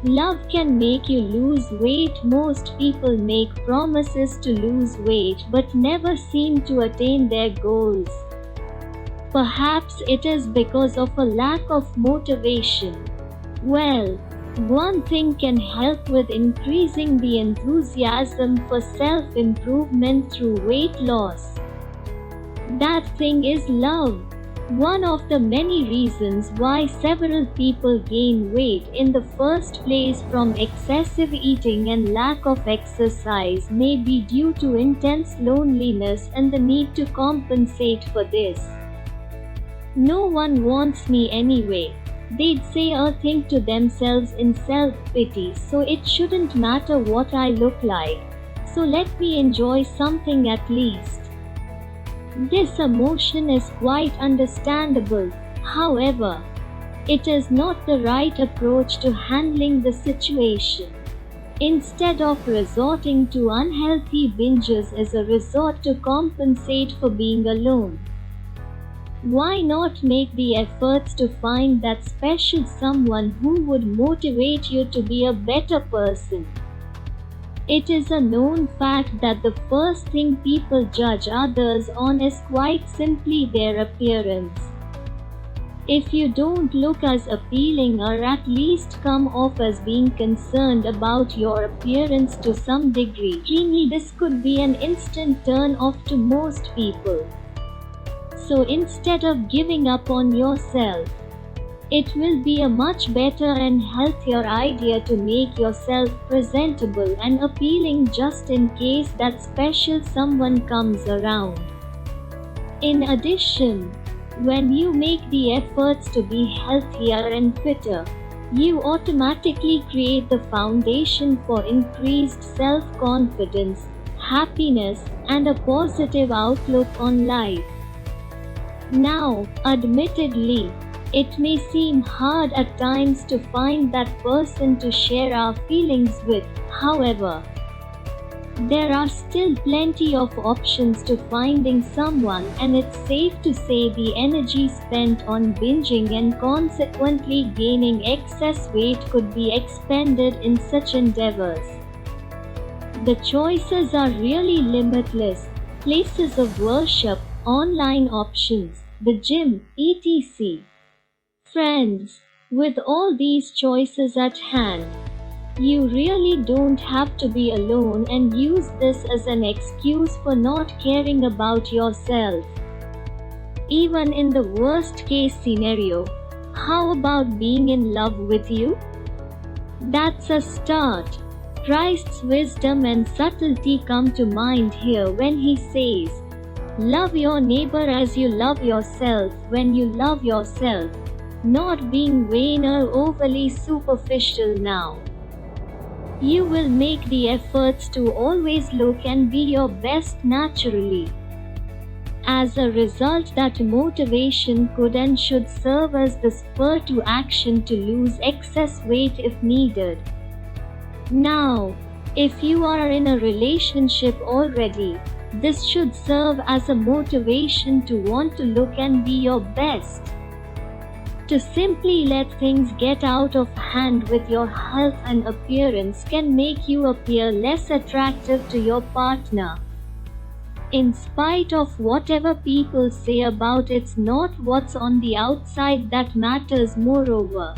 Love can make you lose weight. Most people make promises to lose weight but never seem to attain their goals. Perhaps it is because of a lack of motivation. Well, one thing can help with increasing the enthusiasm for self-improvement through weight loss. That thing is love. One of the many reasons why several people gain weight in the first place from excessive eating and lack of exercise may be due to intense loneliness and the need to compensate for this. No one wants me anyway, they'd say or think to themselves in self-pity, so it shouldn't matter what I look like. So let me enjoy something at least. This emotion is quite understandable. However, it is not the right approach to handling the situation. Instead of resorting to unhealthy binges as a resort to compensate for being alone, why not make the efforts to find that special someone who would motivate you to be a better person? It is a known fact that the first thing people judge others on is quite simply their appearance. If you don't look as appealing or at least come off as being concerned about your appearance to some degree, this could be an instant turn off to most people. So instead of giving up on yourself, it will be a much better and healthier idea to make yourself presentable and appealing just in case that special someone comes around. In addition, when you make the efforts to be healthier and fitter, you automatically create the foundation for increased self-confidence, happiness, and a positive outlook on life. Now, admittedly, it may seem hard at times to find that person to share our feelings with. However, there are still plenty of options to finding someone, and it's safe to say the energy spent on binging and consequently gaining excess weight could be expended in such endeavors. The choices are really limitless: places of worship, online options, the gym, etc. Friends, with all these choices at hand, you really don't have to be alone and use this as an excuse for not caring about yourself. Even in the worst case scenario, how about being in love with you? That's a start. Christ's wisdom and subtlety come to mind here when he says, "Love your neighbor as you love yourself." When you love yourself, not being vain or overly superficial now, you will make the efforts to always look and be your best naturally. As a result, that motivation could and should serve as the spur to action to lose excess weight if needed. Now, if you are in a relationship already, this should serve as a motivation to want to look and be your best. To simply let things get out of hand with your health and appearance can make you appear less attractive to your partner. In spite of whatever people say about it's not what's on the outside that matters. Moreover,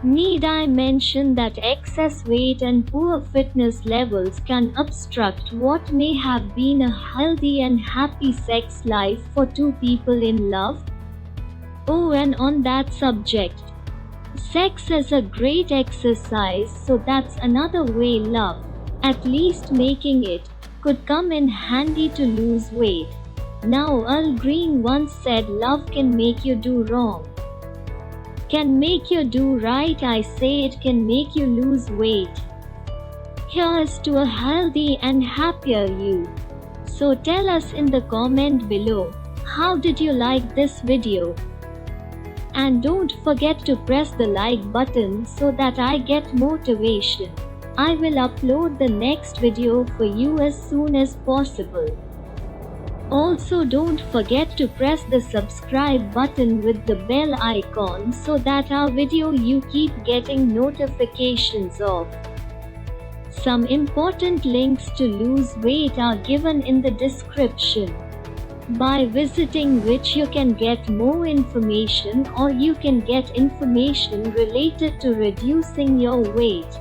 need I mention that excess weight and poor fitness levels can obstruct what may have been a healthy and happy sex life for two people in love? Oh, and on that subject, sex is a great exercise, so that's another way love, at least making it, could come in handy to lose weight. Now, Earl Green once said love can make you do wrong, can make you do right. I say it can make you lose weight. Here's to a healthy and happier you. So tell us in the comment below, how did you like this video? And don't forget to press the like button so that I get motivation. I will upload the next video for you as soon as possible. Also, don't forget to press the subscribe button with the bell icon so that our video you keep getting notifications of. Some important links to lose weight are given in the description, by visiting which you can get more information or you can get information related to reducing your weight.